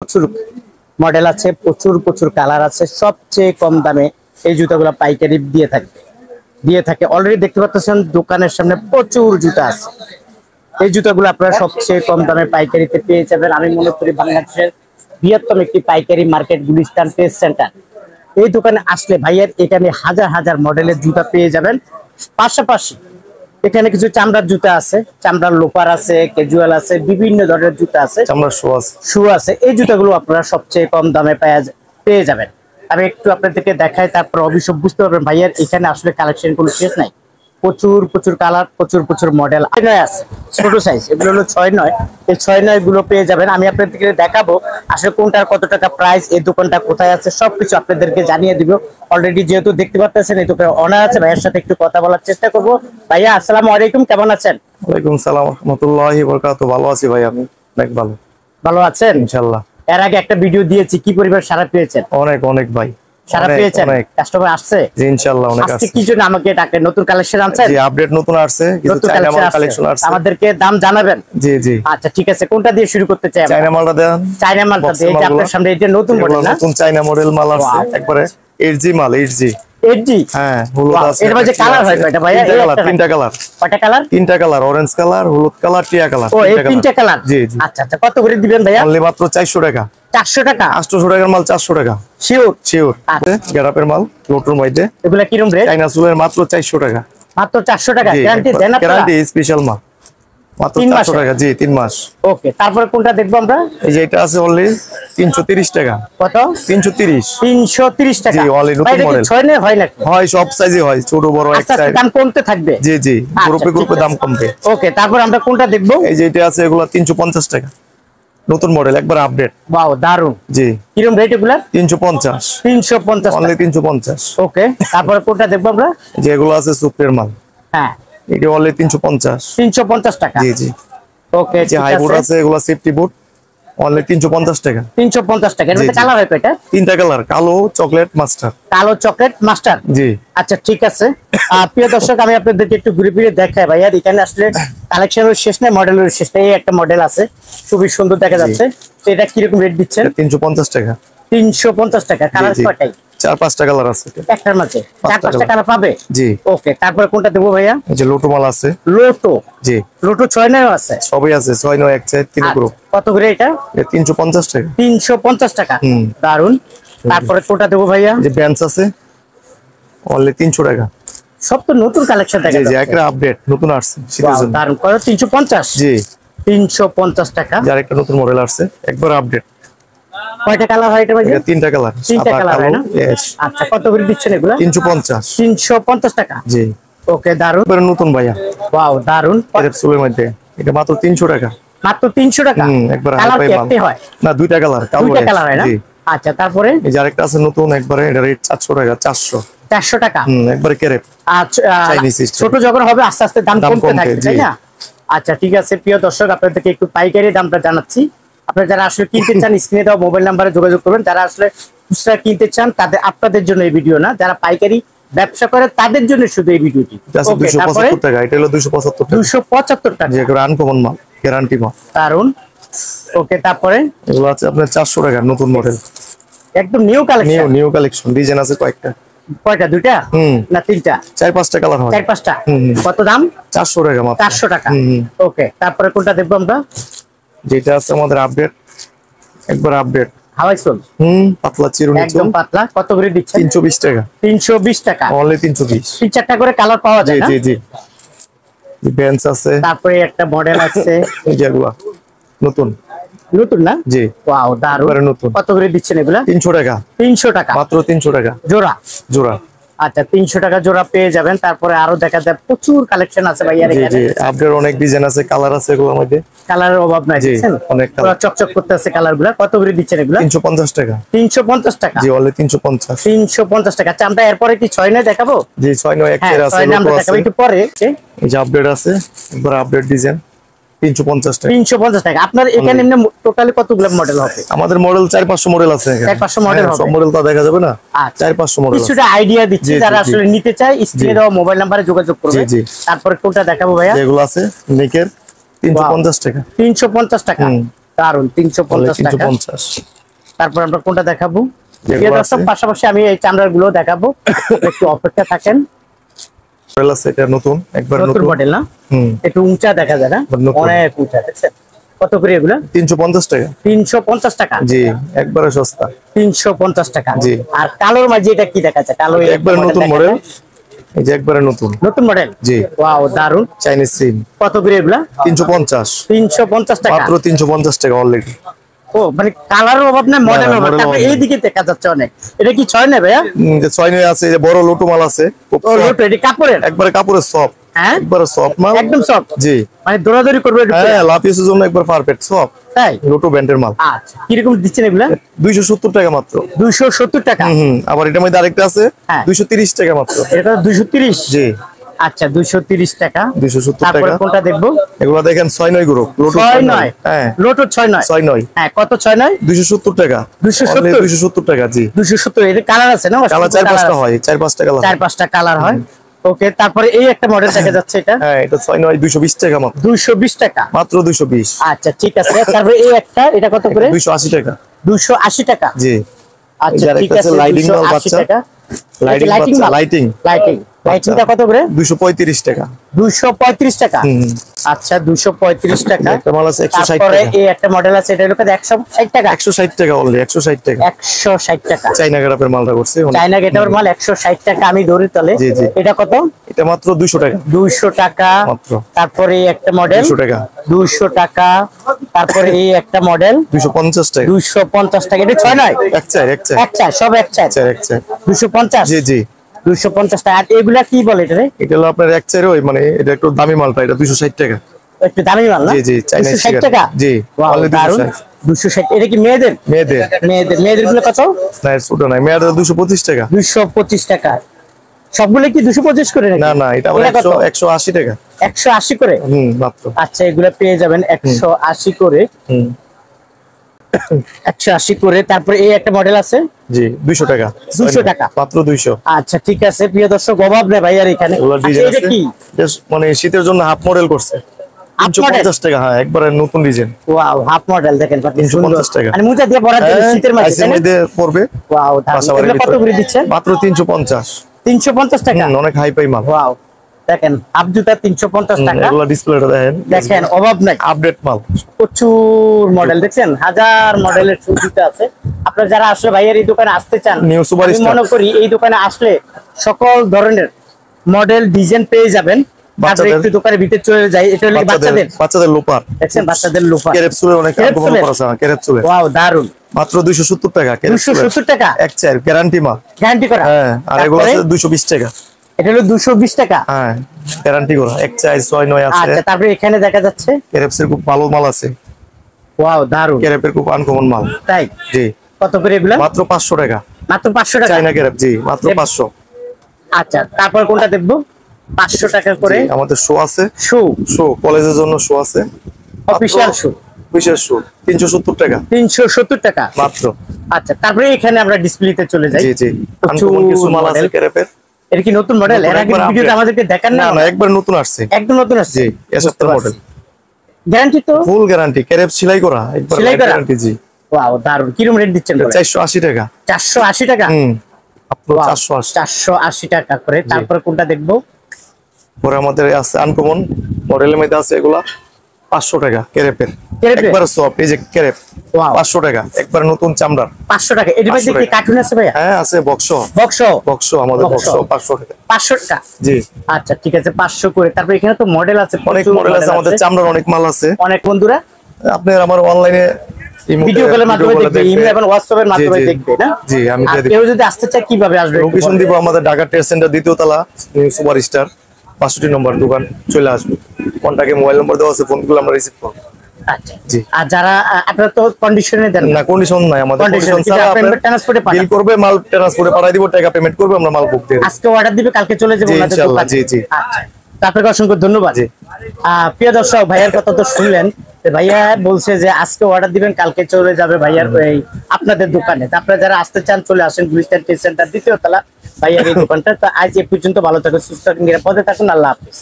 প্রচুর মডেল আছে, প্রচুর কালার আছে। সবচেয়ে কম দামে এই জুতাগুলো পাইকারি দিয়ে থাকে। অলরেডি দেখতে পাচ্ছেন দোকানের সামনে প্রচুর জুতা আছে। এই জুতাগুলো আপনারা সবচেয়ে কম দামে পাইকারিতে পেয়ে যাবেন। আমি মনে করি বাংলাদেশের বৃহত্তম একটি পাইকারি মার্কেট গুলিস্তান ট্রেড সেন্টার। এই দোকানে আসলে ভাইয়ের এখানে হাজার মডেলের জুতা পেয়ে যাবেন। পাশাপাশি এখানে কিছু চামড়ার জুতা আছে, চামড়ার লোফার আছে, ক্যাজুয়াল আছে, বিভিন্ন ধরনের জুতা আছে, চামড়ার শু আছে। এই জুতাগুলো আপনারা সবচেয়ে কম দামে পেয়ে যাবেন। আমি একটু আপনাদেরকে দেখাই, তারপর অবশ্য বুঝতে পারবেন ভাইয়ের এখানে আসলে কালেকশন কোনো শেষ নাই। প্রচুর কালার, প্রচুর মডেল আছে। ছোট সাইজ এগুলো হলো 6-9। এই 6-9 গুলো পেয়ে যাবেন। আমি আপনাদেরকে দেখাবো আসলে কোনটার কত টাকা প্রাইস, এই দোকানটা কোথায় আছে, সবকিছু আপনাদেরকে জানিয়ে দিব। অলরেডি যেহেতু দেখতে পাচ্ছেন এই দোকানে অনার আছে, ভাইয়ের সাথে একটু কথা বলার চেষ্টা করবো। ভাইয়া আসসালামু আলাইকুম, কেমন আছেন? ওয়ালাইকুম সালাম ওয়া রাহমাতুল্লাহি ওয়া বারাকাতুহু। ভালো আছি ভাই, আমি অনেক ভালো আছেন ইনশাআল্লাহ। এর আগে একটা ভিডিও দিয়েছি, কি পরিবার সাড়া পেয়েছেন? অনেক ভাই সারা পেয়েছেন, কাস্টমার আসছে? জি ইনশাআল্লাহ অনেক আসছে। আজকে কি জন্য আমাকে ডাকলেন? নতুন কালেকশন আনছেন? জি আপডেট নতুন আসছে, কিছু চায়না মাল কালেকশন আসছে, আমাদেরকে দাম জানাবেন? জি আচ্ছা ঠিক আছে, কোনটা দিয়ে শুরু করতে চাই? চায়না মালটা দেন। চায়না মালটা দিয়ে, এই যে আপনার সামনে এটা নতুন মডেল না? নতুন চায়না মডেল মাল আসছে, একবারে 8G মাল, 8G। হ্যাঁ, হলুদ আছে। এর মধ্যে কালার হয় কয়টা ভাই? তিনটা কালার। কয়টা কালার? তিনটা কালার, অরেঞ্জ কালার, হলুদ কালার, টিয়া কালার। ও এই তিনটা কালার? জি। আচ্ছা কত করে দিবেন ভাইয়া? অনলি মাত্র 400 টাকা। 400 টাকা? 800 টাকার মাল 400 টাকা। শিওর। গেরাপের মাল, লোটোর মধ্যে। এগুলা কি রকম রেট? চায়না চুলের মাত্র 400 টাকা। মাত্র 400 টাকা? গ্যারান্টি দেন আপনারা? গ্যারান্টি স্পেশাল মাল, মাত্র 400 টাকা। জি 3 মাস। ওকে, তারপরে কোনটা দেখবো আমরা? এই যে এটা আছে অনলি 330 টাকা। কত? 330 টাকা। জি অনলি নতুন মডেল। 6 হয় নাকি? হয়, সব সাইজে হয়, ছোট বড় এক সাইজ। দাম কমতে থাকবে? জি গ্রুপে দাম কমবে। ওকে, তারপর আমরা কোনটা দেখবো? এই যে এটা আছে, এগুলা 350 টাকা, নতুন মডেল, একবার আপডেট। ওয়াও দারুন। জি কিরকম রেট এগুলা? 350 অনলি 350। ওকে, তারপরে কোনটা দেখবো আমরা? যে এগুলো আছে সুপ্রির মাল। হ্যাঁ, এটা অনলি 350 টাকা। জি ওকে, যে হাই বুট আছে, এগুলো সেফটি বুট, অনলি 350 টাকা। 350 টাকা। এর মধ্যে কালার হয় কয়টা? তিনটা কালার, কালো, চকলেট, মাস্টার। কালো, চকলেট, মাস্টার। জি আচ্ছা ঠিক আছে। প্রিয় দর্শক, আমি আপনাদেরকে একটু ঘুরে ফিরে দেখাই ভাই। আর এখানে আসলে কালেকশনের শেষ নাই, মডেলের শেষ নাই। এই একটা মডেল আছে, খুবই সুন্দর দেখা যাচ্ছে। তো এটা কিরকম রেট দিচ্ছেন? 350 টাকা। 350 টাকা। কালার কয়টাই? 4-5টা কালার আছে একটার মাঝে। 4-5টা কালার পাবে? জি। ওকে, তারপরে কোনটা দেবো ভাইয়া? এই যে লোটো মাল আছে। লোটো? জি লোটো 6-9 আছে? সবই আছে, 6-9 এক সাইড, তিন গ্রুপ। কত করে এটা? 350 টাকা। 350 টাকা। দারুন। তারপরে কোনটা দেবো ভাইয়া? যে বেঞ্চ আছে, অনলি 300 টাকা। সব তো নতুন কালেকশন দেখা যাচ্ছে। জি একটা আপডেট নতুন আসছে শীতের জন্য। দারুন। কত? 350? জি 350 টাকা। যার একটা নতুন মডেল আসছে, একবার আপডেট। কয়টা কালার হয় এটা ভাই? তিনটা কালার। তিনটা কালার হয় না? আচ্ছা, কত করে দিচ্ছেন এগুলা? 350 টাকা। জি ওকে, দারুন। নতুন ভাইয়া। ওয়াও দারুন। এর চুলের মধ্যে এটা মাত্র 300 টাকা। মাত্র 300 টাকা? একবার কালার কি একটাই হয়? না, দুইটা কালার। দুইটা কালার হয় না? আচ্ছা, তারপরে এই যে আরেকটা আছে নতুন, একবারে এটা রেট 400 টাকা। 400 টাকা। একবারে কেরেপ। আচ্ছা, ছোট যখন হবে আস্তে আস্তে দাম কমতে থাকবে, তাই না? আচ্ছা ঠিক আছে। প্রিয় দর্শক, আপনাদেরকে একটু পাইকারি দামটা জানাচ্ছি। আপনারা যারা আসলে কিনতে চান, স্ক্রিনে দেওয়া মোবাইল নাম্বারে যোগাযোগ করবেন। যারা আসলে খুচরা কিনতে চান, তাদের আপনাদের জন্য এই ভিডিও না। যারা পাইকারি ব্যবসা করে তাদের জন্য শুধু এই ভিডিওটি। ওকে, 275 টাকা। এটা হলো 275 টাকা। 275 টাকা। যে করে আনকমন মাল, গ্যারান্টি মাল। দারুন। ওকে, তারপরে এগুলো আছে আপনার 400 টাকা, নতুন মডেল, একদম new collection. New collection, design আছে কয়েকটা। কয়টা? দুইটা না তিনটা? 4-5টা কালার হয়। 4-5টা। কত দাম? 400 টাকা মাত্র। 400 টাকা। ওকে, তারপরে কোনটা দেখবো আমরা? যেটা আছে আমাদের আপডেট, একবার আপডেট। হাওয়াই সোল? পাতলা চিরুনি, একদম পাতলা। কত করে দিচ্ছেন? 320 টাকা। 320 টাকা। অনলি 320। 3-4টা করে কালার পাওয়া যায় না? জি বেঞ্চ আছে। তারপরে একটা মডেল আছে, এই যেগুলা নতুন না? জি ওয়াও দারুন। নতুন। কত করে দিচ্ছেন এগুলা? 300 টাকা। 300 টাকা মাত্র 300 টাকা জোড়া। আচ্ছা, 300 টাকা জোড়া পেয়ে যাবেন। তারপরে আরো দেখা যায় প্রচুর কালেকশন আছে ভাই। আর এখানে আপডেট অনেক ডিজাইন আছে, কালার আছে, এগুলোর মধ্যে কালারের অভাব নাই। দেখছেন অনেক কালার, চকচক করতেছে কালারগুলো। কত করে দিচ্ছেন এগুলা? 350 টাকা। 350 টাকা। জি অনলি 350। 350 টাকা। আচ্ছা, আমরা এরপরে কি 6-9 দেখাবো? জি 6-9 এক চেয়ার আছে, আমরা দেখাবো একটু পরে। এই যে আপডেট আছে, একবার আপডেট ডিজাইন, 350 টাকা। 350 টাকা। আপনার এখানে এমনি টোটালি কতগুলো মডেল হবে? আমাদের মডেল 4-500 মডেল আছে এখানে। 4-500 মডেল হবে? সব মডেল তো দেখা যাবে না। 4-500 মডেল। কিছুটা আইডিয়া দিচ্ছি, যারা আসলে নিতে চায় স্ক্রিনে দেওয়া মোবাইল নাম্বারে যোগাযোগ করবে। তারপরে কোনটা দেখাবো ভাইয়া? যেগুলো আছে নেকের 350 টাকা। 350 টাকা। দারুন। 350 টাকা। তারপর আমরা কোনটা দেখাবো? যেগুলো প্রিয় দর্শক, আছে। পাশাপাশি আমি এই চামড়ার গুলো দেখাবো, একটু অপেক্ষা থাকেন। মডেল আছে এটা নতুন, একবার নতুন নতুন মডেল না? হুম একটু উঁচা দেখা যায় না? নতুন। অনেক উঁচা, দেখছেন? কত করে এগুলা? 350 টাকা। 350 টাকা। জি, একবারে সস্তা। 350 টাকা। জি। আর কালোর মাঝে এটা কি দেখা যায়? কালো এই একবারে একটা নতুন দেখা মডেল, যায়। এই যে একবারে নতুন। নতুন মডেল? জি। ওয়াও, দারুন। চাইনিজ সিম কত করে এগুলা? 350, 350 টাকা। মাত্র 350 টাকা অলরেডি। ও মানে কালারের অভাব নাই, মডেল অভাব। model তারপর অভাব নেই। এইদিকে দেখা যাচ্ছে অনেক। এটা কি 6 নেবে? যে 6 নয় আছে, এই যে বড় লোটো মাল আছে, খুব ও soft, লোটো, এটা কাপড়ের? একবারে কাপড়ের সফট, হ্যাঁ, একবারে সফট মাল, একদম সফট। জি। মানে দৌড়াদৌড়ি করবে এটা? হ্যাঁ, লাফিসের জন্য একবার পারফেক্ট সফট, তাই? লোটো ব্র্যান্ডের মাল। আচ্ছা, কিরকম দিচ্ছেন এগুলা? 270 টাকা মাত্র। 270 টাকা। আবার এটার মধ্যে আরেকটা আছে হ্যাঁ। 230 টাকা মাত্র। এটা 230? জি। আচ্ছা, 230 টাকা। 270 তারপরে টাকা। কোনটা দেখবো? এগুলো দেখেন 6 নয় গ্রুপ, লোটো 6 6 নয়? নয়। হ্যাঁ, লোটো 6 নয়? 6 নয়। হ্যাঁ, কত 6 নয়? 270 টাকা। 270? Only 270 টাকা, জি। 270। এর কালার আছে না? কালার 4-5টা হয়, 4-5টা কালার। 4-5টা কালার হয়। ওকে, তারপরে এই একটা মডেল দেখা যাচ্ছে, এটা হ্যাঁ, এটা 6 নয়, 220 টাকা মাত্র। 220 টাকা। মাত্র 220। আচ্ছা, ঠিক আছে। তারপরে এই একটা, এটা কত করে? 280 টাকা। 280 টাকা। জি। আচ্ছা, এই যে ঠিক আরেকটা আছে। আছে লাইটিং মাল 280 বাচ্চা। টাকা। লাইটিং লাইটিং বাচ্চা, মাল? লাইটিং। লাইটিংটা কত করে? 235 টাকা। 235 টাকা। হুম। আচ্ছা, 235 টাকা। একটা মাল আছে 160 তারপরে টাকা। এই একটা মডেল আছে, এটা হলো 160 টাকা। 160 টাকা অলরেডি, 160 টাকা। 160 টাকা। চাইনা গ্রাফের মালটা করছে অনেক। চাইনা গেটার মাল 160 টাকা। আমি ধরি তলে। জি, জি। এটা কত? এটা মাত্র 200 টাকা। 200 টাকা। মাত্র। তারপরে এই একটা মডেল 200 টাকা। 200 টাকা। তারপরে এই একটা মডেল 250 টাকা। 250 টাকা। এটা 6 নয়? এক চাই, এক চাই। এক চার, সব এক চার। এক চাই। 250? জি, জি। 250 টাকা। আর এগুলা কি বলে এটা রে? এটা হলো আপনার এক চাই, ওই মানে এটা একটু দামি মালটা, এটা 260 টাকা। একটু দামি মাল না? জি, জি, চাইনিজ 260 সিগারেট। টাকা? জি, Wow, only দারুন। 260। 260। এটা কি মেয়েদের? মেয়েদের। মেয়েদের গুলো কত? না, এর ছোট নাই, মেয়েদের 225 টাকা। 225 টাকা। সবগুলো কি 225 করে নাকি? না, না, এটা আবার এটা কত? 180 টাকা। 180 করে? মাত্র। আচ্ছা, এগুলো পেয়ে যাবেন 180 করে। হুম। 180 করে। তারপরে এই একটা মডেল আছে, জি, 200 টাকা। 200 টাকা। মাত্র 200। আচ্ছা, ঠিক আছে। প্রিয় দর্শক, অভাব নেই ভাই আর এখানে। এগুলো আচ্ছা, ডিজাইন এটা আছে, কি? বেশ মানে শীতের জন্য হাফ মডেল করছে। Half model? 350 টাকা। হ্যাঁ, একবারে নতুন ডিজাইন। ওয়াও, হাফ মডেল দেখেন কত সুন্দর। 350 টাকা। মানে মুজা দিয়ে পরার জন্য শীতের মাঝে, আইসের তাই না? মধ্যে পড়বে। ওয়াও, বাসাবাড়ির এগুলো কত ভিতরে। করে দিচ্ছেন? মাত্র 350। 350 টাকা। অনেক হাই পাই মাল। ওয়াও, দেখেন হাফ জুতা 350 টাকা। এগুলো ডিসপ্লেটা দেখেন, দেখেন, অভাব নাই। আপডেট মাল। প্রচুর মডেল দেখছেন, হাজার মডেলের জুতা আছে। আপনারা যারা আসলে ভাইয়ের এই দোকানে আসতে চান, New Super আমি Star। মনে করি এই দোকানে আসলে সকল ধরনের মডেল ডিজাইন পেয়ে যাবেন। তারপরে বাচ্চাদের- একটু দোকানের ভিতরে চলে যাই। এটা হলো বাচ্চাদের, বাচ্চাদের লোপার। দেখছেন, বাচ্চাদের লোফার। কেরেপসুলের অনেক আগ্রহ করা আছে, কেরেপসুলের। ওয়াও, দারুন। মাত্র 270 টাকা। 270 টাকা এক চার গ্যারান্টি মাল। গ্যারান্টি করা। হ্যাঁ, আর এগুলো তারপরে আছে 220 টাকা। এটা হলো 220 টাকা। হ্যাঁ, গ্যারান্টি করা। এক চাই 6 9 আছে। আচ্ছা, তারপরে এখানে দেখা যাচ্ছে, কেরেপসের খুব ভালো মাল আছে। ওয়াও, দারুন। কেরেপের খুব আনকমন মাল। তাই? জি। কত করে এগুলা? মাত্র 500 টাকা। মাত্র 500 টাকা। চাইনা কেরেপ, জি, মাত্র 500। আচ্ছা, তারপর কোনটা দেখবো? 500 টাকা করে। জি, আমাদের শো আছে। শু, শো কলেজের জন্য শো আছে। অফিশিয়াল শু। বিশেষ শো 370 টাকা 370 টাকা মাত্র। আচ্ছা, তারপরে এখানে আমরা ডিসপ্লেতে চলে যাই। জি, জি। আনকমন কিছু মাল আছে মডেল। কেরেপের। এটা কি নতুন মডেল? এর আগে একবার ভিডিওতে update। আমাদেরকে দেখান না? না, না, একবার নতুন আসছে। একদম নতুন আসছে। জি, এ সপ্তাহের মডেল। গ্যারান্টি তো? ফুল গ্যারান্টি, কেরেপ সেলাই করা, একবার সেলাই করা? গ্যারান্টি। জি। ওয়াও, দারুন। কিরকম রেট দিচ্ছেন? 480 টাকা। 480 টাকা। আপনার Wow, 480। 480 টাকা করে। তারপরে কোনটা দেখবো? পরে আমাদের আছে আনকমন মডেলের মধ্যে আছে এগুলা 500 টাকা কেরেপের। কেরেপের? একবার সফট, এই যে কেরেপ। Wow. 500 টাকা, একবার নতুন চামড়ার। 500 টাকা। এর মধ্যে 500 কি টাকা। কার্টুন আছে ভাইয়া? হ্যাঁ, আছে বক্স। বক্স? বক্স আমাদের বক্স। বক্স 500 টাকা। 500 টাকা। জি। আচ্ছা, ঠিক আছে, 500 করে। তারপরে এখানে তো মডেল আছে, অনেক প্রচুর মডেল আছে, আমাদের চামড়ার অনেক মাল আছে। অনেক বন্ধুরা আপনার আমার অনলাইনে ভিডিও কলের মাধ্যমে দেখবে, ইমেল এবং হোয়াটসঅ্যাপের মাধ্যমে জি, জি। দেখবে না? জি, আমি আর দিয়ে দিই। কেউ যদি আসতে চায় কিভাবে আসবে? একটু লোকেশন বলেন। দিব আমাদের ঢাকা ট্রেড সেন্টার 2য় তলা, নিউ সুপার স্টার 65 নম্বর দোকান, চলে আসবে। কন্টাক্টে মোবাইল নম্বর দেওয়া আছে, ফোনগুলো আমরা রিসিভ করব। আচ্ছা, জি। আর যারা আপনারা তো কন্ডিশনে দেন না, কন্ডিশন নাই আমাদের। Condition, কন্ডিশন ছাড়া কিন্তু আপনার আপনার ট্রান্সপোর্টে পাঠান। বিল করবে, মাল ট্রান্সপোর্টে পাঠিয়ে দিব, টাকা পেমেন্ট করবে, আমরা মাল বুক দিয়ে দেব। আজকে অর্ডার দিবে, কালকে চলে যাবে জি, ওনাদের ইনশাআল্লাহ। দোকানে। জি, জি। আচ্ছা, তো আপনাকে অসংখ্য ধন্যবাদ। জি। প্রিয় দর্শক, ভাইয়ার কথা তো শুনলেন। তো ভাইয়া বলছে যে আজকে অর্ডার দিবেন, কালকে চলে যাবে ভাইয়ার এই আপনাদের দোকানে। তো আপনারা যারা আসতে চান চলে আসেন, গুলিস্তান ট্রেড সেন্টার 2য় তলা, ভাইয়ার এই দোকানটা। তো আজ এ পর্যন্ত, ভালো থাকুন, সুস্থ থাকুন, নিরাপদে থাকুন। আল্লাহ হাফেজ।